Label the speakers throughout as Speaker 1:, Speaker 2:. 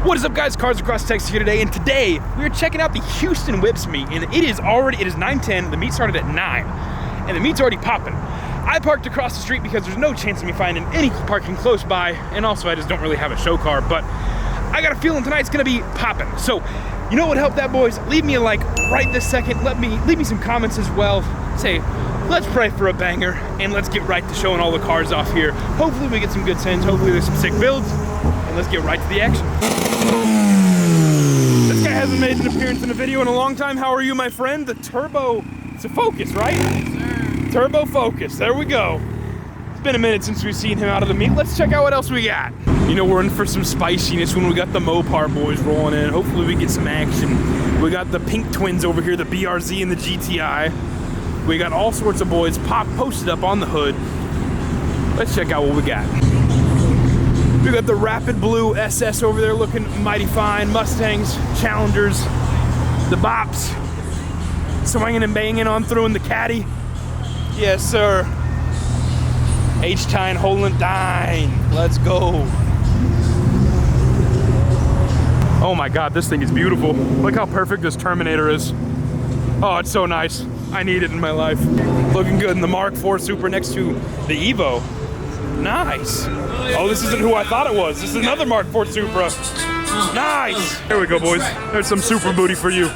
Speaker 1: What is up, guys? Cars Across Texas here today, and today we are checking out the Houston Whipz meet, and it is 9:10. The meet started at 9, and the meet's already popping. I parked across the street because there's no chance of me finding any parking close by, and also I just don't really have a show car, but I got a feeling tonight's gonna be popping. So, you know what would help that, boys? Leave me a like right this second. Leave me some comments as well. Say, let's pray for a banger, and let's get right to showing all the cars off here. Hopefully we get some good sends, hopefully there's some sick builds, and let's get right to the action. This guy hasn't made an appearance in a video in a long time. How are you, my friend? The Turbo, it's a Focus, right? Yes, sir. Turbo Focus, there we go. It's been a minute since we've seen him out of the meet. Let's check out what else we got. You know, we're in for some spiciness when we got the Mopar boys rolling in. Hopefully we get some action. We got the Pink Twins over here, the BRZ and the GTI. We got all sorts of boys posted up on the hood. Let's check out what we got. We got the Rapid Blue SS over there looking mighty fine. Mustangs, Challengers, the Bops, swinging and banging on through in the Caddy. Yes, sir. H-Tine holding dine. Let's go. Oh my God, this thing is beautiful. Look how perfect this Terminator is. Oh, it's so nice. I need it in my life. Looking good in the Mark IV Super next to the Evo. Nice. Oh, this isn't who I thought it was. This is another Mark IV Supra. Nice. There we go, boys. There's some super booty for you.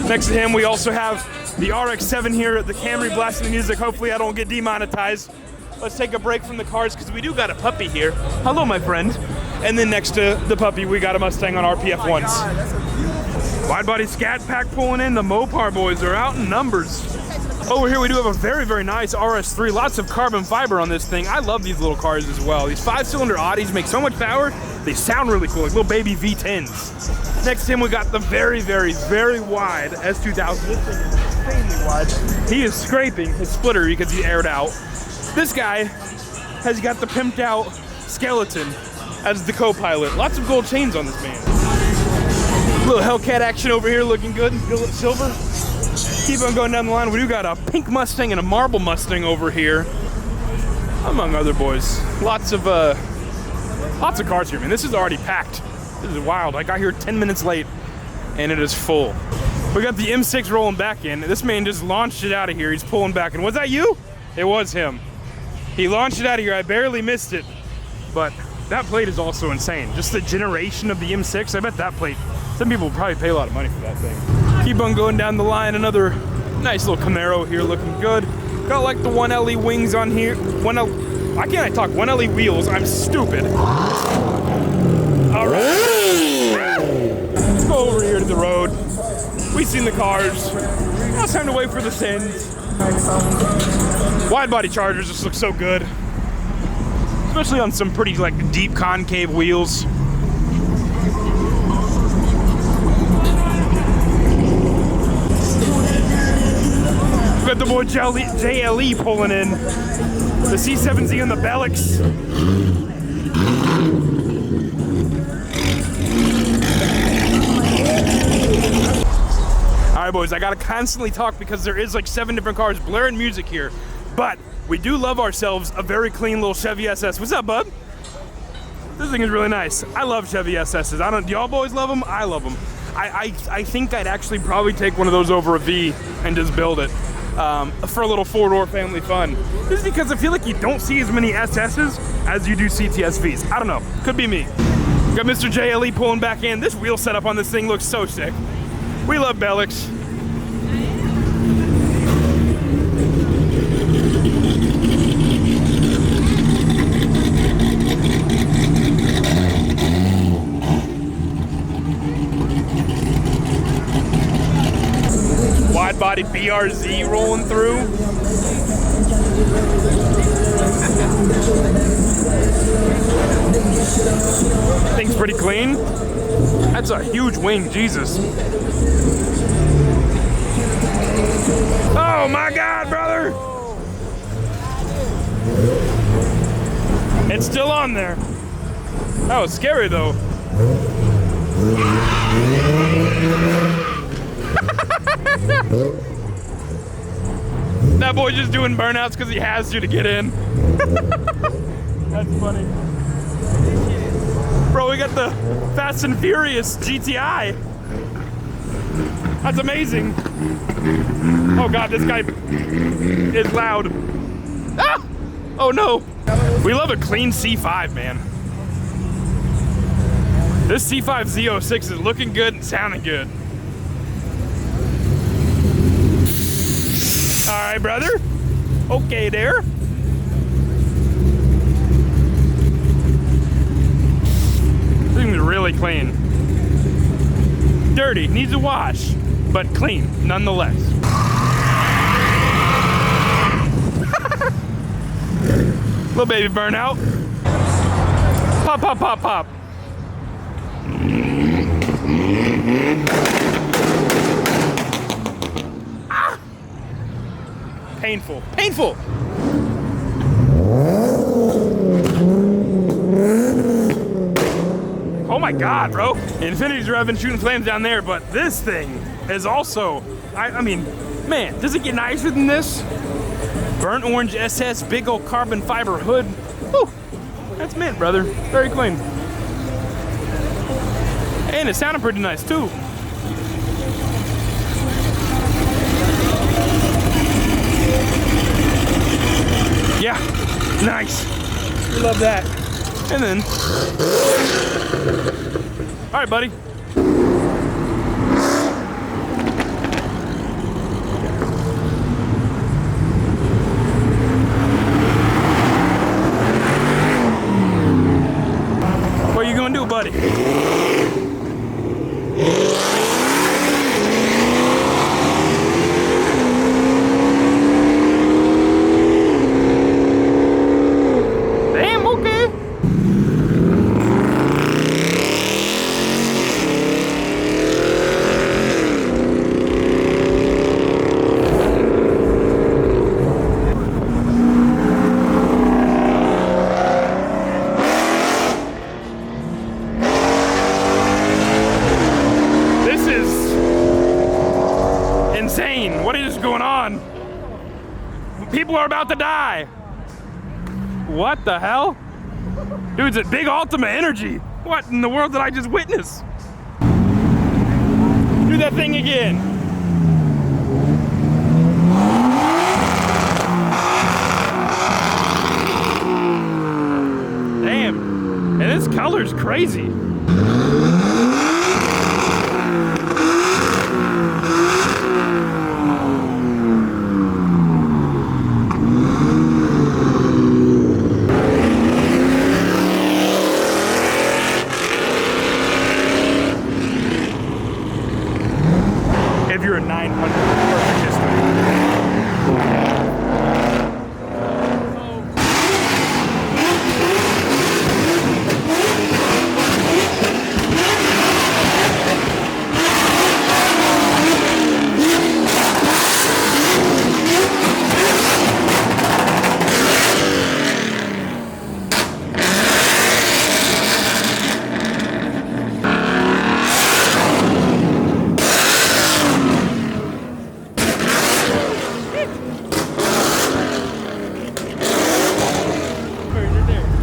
Speaker 1: Next to him, we also have the RX-7 here, the Camry blasting the music. Hopefully I don't get demonetized. Let's take a break from the cars because we do got a puppy here. Hello, my friend. And then next to the puppy, we got a Mustang on RPF ones. Wide body scat pack pulling in. The Mopar boys are out in numbers. Over here we do have a very, very nice RS3. Lots of carbon fiber on this thing. I love these little cars as well. These 5-cylinder Audis make so much power. They sound really cool, like little baby V10s. Next to him we got the very, very, very wide S2000. This thing is insanely wide. He is scraping his splitter because he aired out. This guy has got the pimped out skeleton as the co-pilot. Lots of gold chains on this man. Little Hellcat action over here, looking good. Billet silver. Keep on going down the line. We do got a pink Mustang and a marble Mustang over here, among other boys. Lots of cars here, man. This is already packed. This is wild. I got here 10 minutes late, and it is full. We got the M6 rolling back in. This man just launched it out of here. He's pulling back. And was that you? It was him. He launched it out of here. I barely missed it, but that plate is also insane. Just the generation of the M6. I bet that plate, some people will probably pay a lot of money for that thing. Keep on going down the line. Another nice little Camaro here looking good. Got like the 1LE wings on here. Why can't I talk? 1LE wheels. I'm stupid. All right. Let's go over here to the road. We've seen the cars. Now it's time to wait for the sends. Wide body Chargers just look so good. Especially on some pretty like deep concave wheels. We got the boy JLE pulling in. The C7Z and the Bellix. All right, boys, I gotta constantly talk because there is like 7 different cars blaring music here. But we do love ourselves a very clean little Chevy SS. What's up, bub? This thing is really nice. I love Chevy SSs. Do y'all boys love them? I love them. I think I'd actually probably take one of those over a V and just build it for a little 4-door family fun. This is because I feel like you don't see as many SSs as you do CTS-Vs. I don't know. Could be me. Got Mr. JLE pulling back in. This wheel setup on this thing looks so sick. We love Bellix. Wide body BRZ rolling through. Thing's pretty clean. That's a huge wing, Jesus. Oh my God, brother! It's still on there. That was scary though. That boy just doing burnouts because he has to get in. That's funny. Bro, we got the Fast and Furious GTI. That's amazing. Oh God, this guy is loud. Ah! Oh no. We love a clean C5, man. This C5 Z06 is looking good and sounding good. All right, brother. Okay there. This thing's really clean. Dirty, needs a wash, but clean nonetheless. Little baby burnout. Pop, pop, pop, pop. Ah! Painful, painful. Oh my God, bro. Infinity's revving, shooting flames down there, but this thing is also, I mean, man, does it get nicer than this? Burnt orange SS, big old carbon fiber hood. Whew, that's mint, brother. Very clean. And it sounded pretty nice too. Yeah, nice. We love that. And then, all right, buddy. What are you gonna do, buddy? Damn, okay. What is going on? People are about to die. What the hell? Dude's at big Ultima energy. What in the world did I just witness? Do that thing again. Damn. And this color's crazy. If you're a 900, perfect history.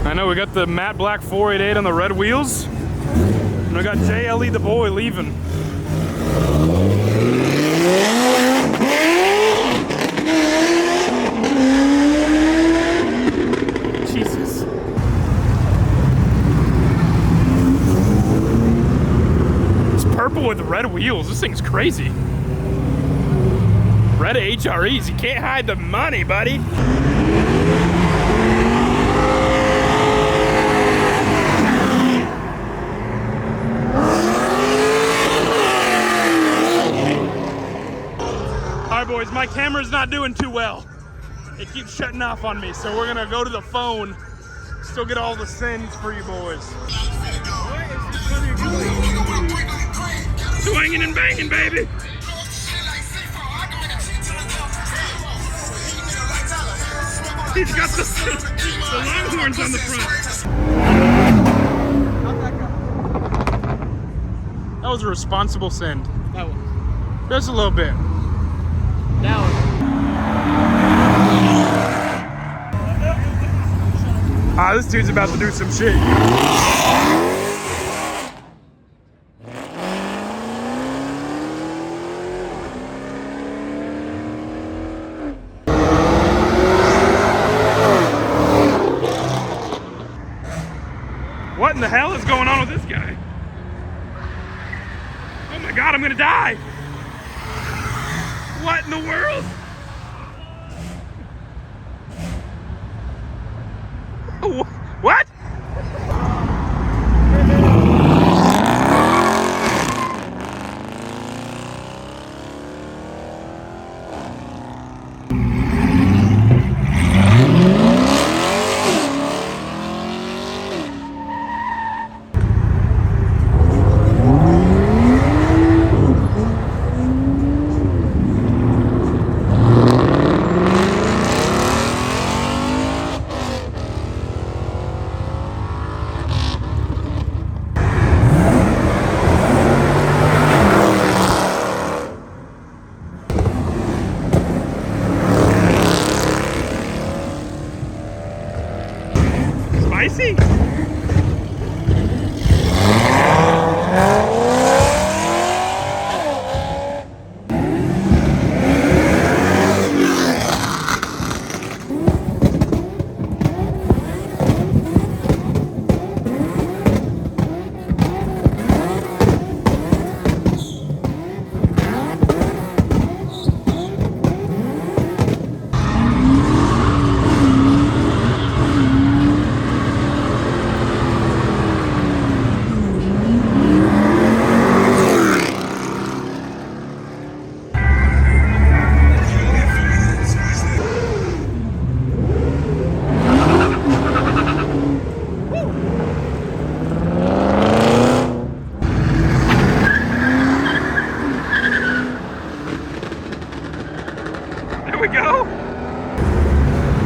Speaker 1: I know we got the matte black 488 on the red wheels. And we got JLE the boy leaving. Jesus. It's purple with red wheels. This thing's crazy. Red HREs. You can't hide the money, buddy. All right, boys, my camera's not doing too well. It keeps shutting off on me, so we're gonna go to the phone, still get all the sends for you boys. Swinging and banging, baby. He's got the longhorns on the front. That was a responsible send.
Speaker 2: That one.
Speaker 1: Just a little bit.
Speaker 2: That one.
Speaker 1: Ah, this dude's about to do some shit. What in the hell is going on with this guy? Oh my God, I'm gonna die. What in the world? What? Spicy?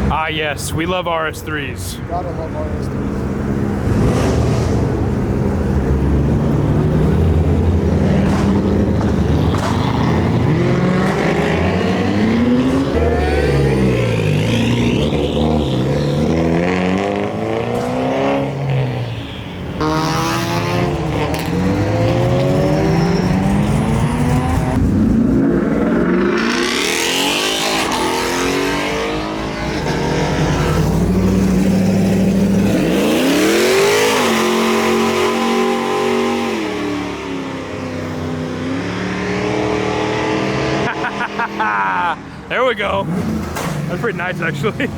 Speaker 1: Ah yes, we love RS3s.
Speaker 3: Gotta love RS3s.
Speaker 1: There we go. That's pretty nice, actually.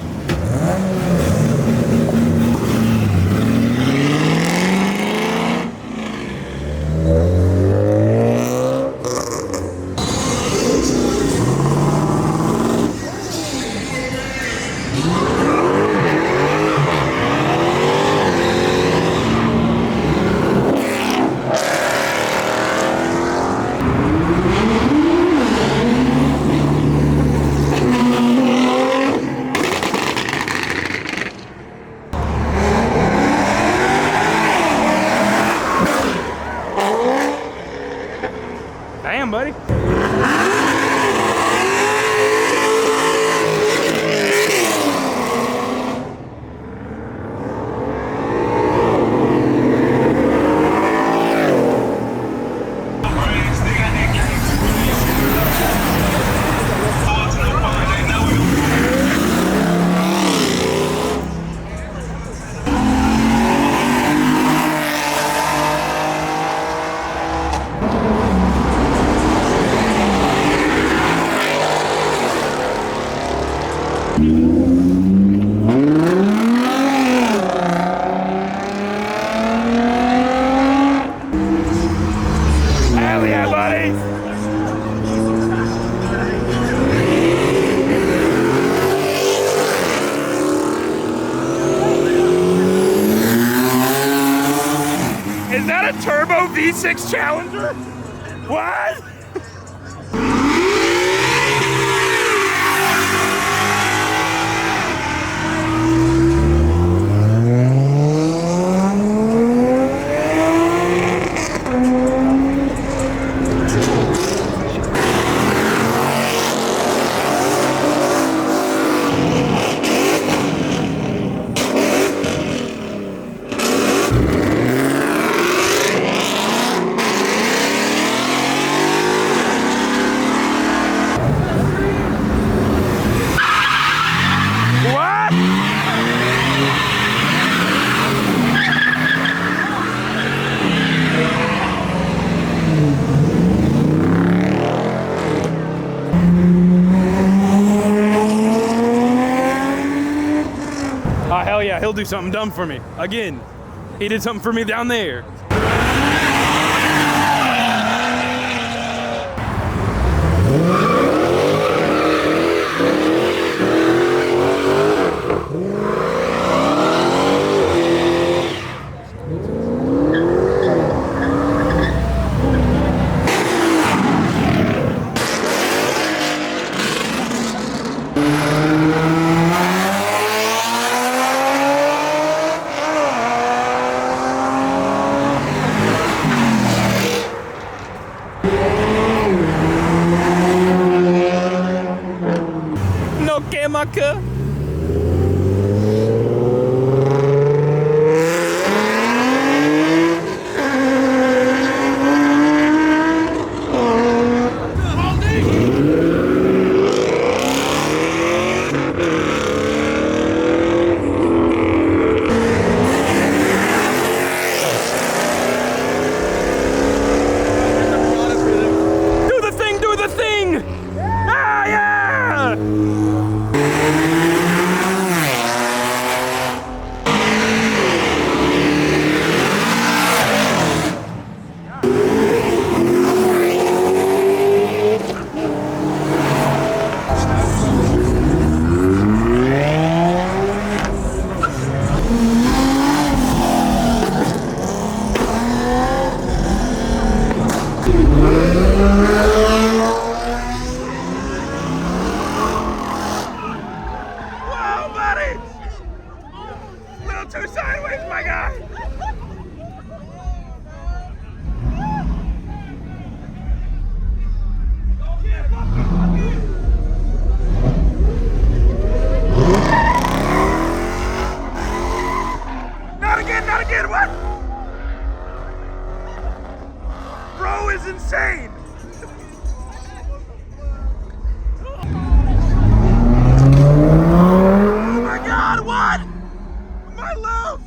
Speaker 1: Damn, buddy. Hell yeah, buddy! Is that a turbo V6 Challenger? What? he'll do something dumb for me. Again, he did something for me down there. No quemaca. Do the thing, do the thing! Ah, yeah! Whoa, buddy! A little too sideways, my guy! Not again, not again, what? Bro is insane! Oh my god, what? My love!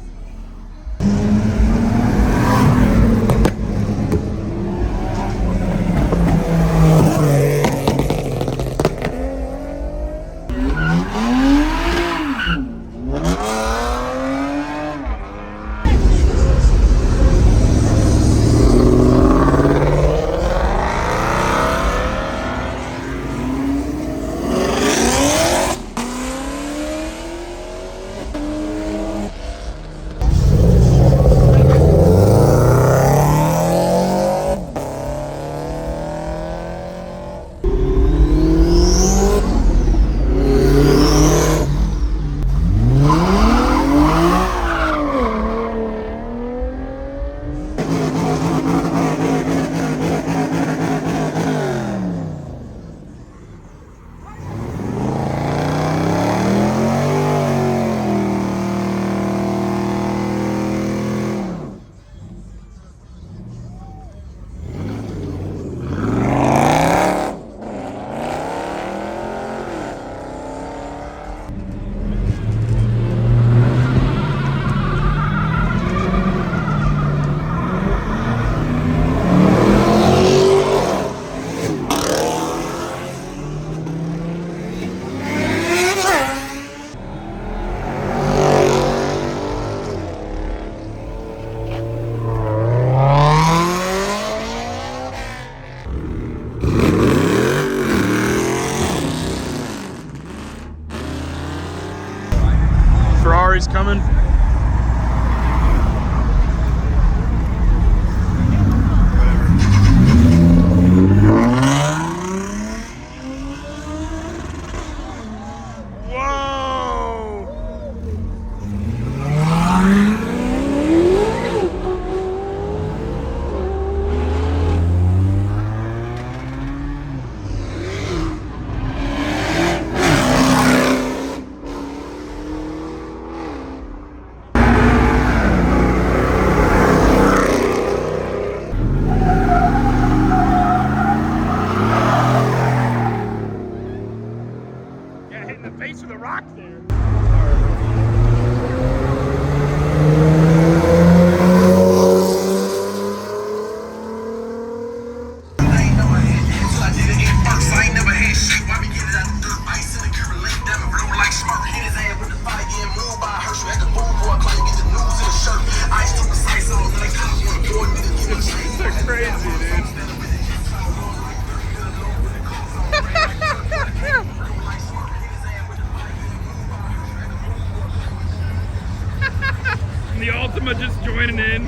Speaker 1: Ultima just joining in.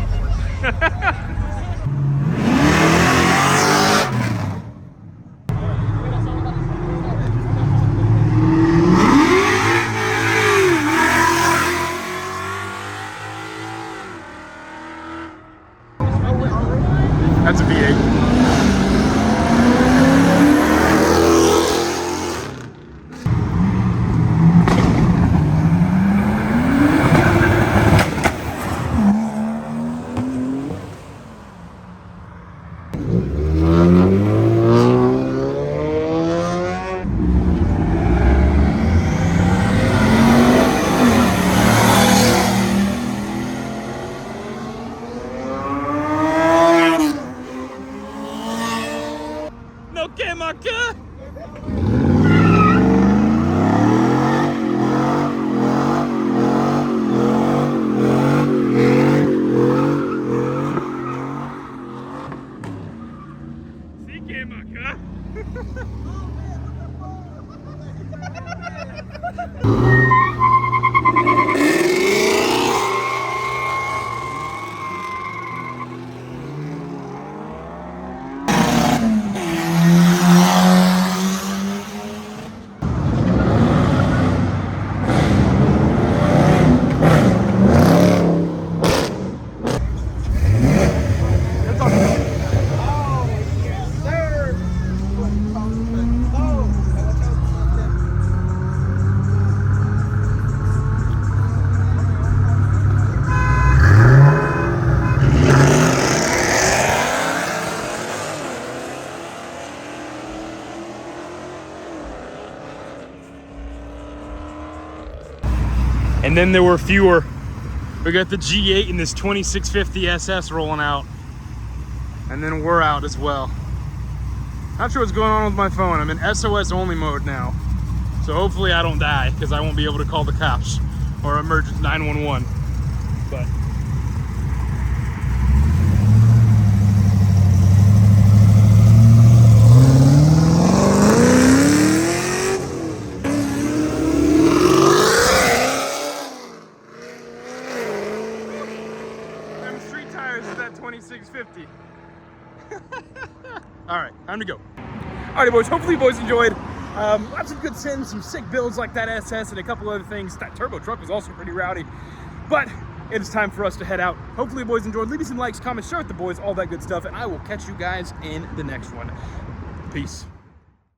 Speaker 1: That's a V8. No que maca. Sí que maca. And then there were fewer. We got the G8 and this 2650 SS rolling out. And then we're out as well. Not sure what's going on with my phone. I'm in SOS only mode now. So hopefully I don't die because I won't be able to call the cops or emergency 911. But that 2650. All right, time to go. All right, boys, hopefully you boys enjoyed. Lots of good sins, some sick builds like that SS and a couple other things. That turbo truck was also pretty rowdy, but it is time for us to head out. Hopefully you boys enjoyed. Leave me some likes, comments, share with the boys, all that good stuff, and I will catch you guys in the next one. Peace.